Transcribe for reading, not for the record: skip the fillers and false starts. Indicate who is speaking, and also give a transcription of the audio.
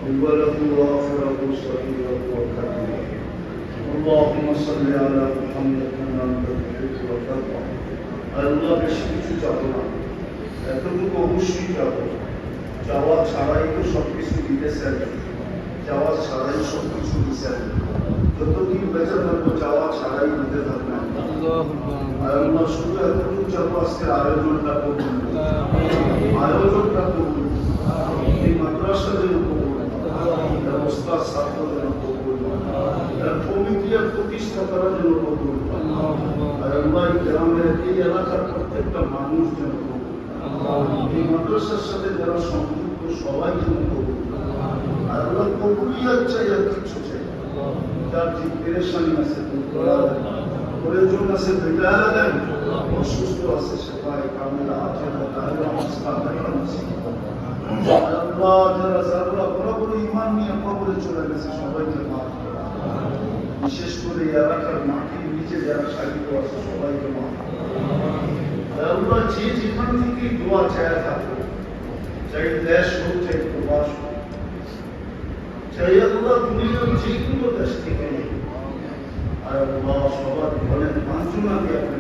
Speaker 1: أوله وآخره صغيره وكبيره. اللهم صل على محمد كما أنت تحب وترضى. আল্লাহ বেশি কিছু চাবো না, এতটুকু অবশ্যই যাবো। যাওয়া ছাড়াই তো সব কিছু দিতেছেন, যাওয়া ছাড়াই সব কিছু দিচ্ছেন। যতদিন বেঁচে থাকবো যাওয়া ছাড়াই দিতে থাকবেন। আল্লাহ শুধু এতটুকু যাবো, আজকের আয়োজনটা করুন, আয়োজনটা করুন, এই মাদ্রাসাদের করুন, ব্যবস্থা ছাত্রদের করুন, কমিটির প্রতিষ্ঠা করার জন্য করুন। আল্লাহ গ্রামের এই এলাকার প্রত্যেকটা মানুষ যেন করুন, এই মাদ্রাসার সাথে যারা সংযুক্ত সবাই যেন করুন। আল্লাহ কবুলিয়াত চাই, আর কিছু চাই। যার যে পেরেশানি আছে প্রয়োজন আছে বেটারা দেন, অসুস্থ আছে সেটাই কামেলা আছে আল্লাহ যারা যারা বরাবর ইমান নিয়ে কবরে চলে গেছে সবাইকে মাফ করা। বিশেষ করে এলাকার মাটির নিচে যারা সাহিত্য আছে সবাইকে মাফ করা। আল্লাহ যে যেখান থেকে দোয়া চায় থাকো, চাই দেশ হোক চাই প্রবাস হোক, চাই আল্লাহ দুনিয়ার যে কোনো দেশ থেকে নেই, আর আল্লাহ সবার ঘরের বাঞ্ছনাকে আপনি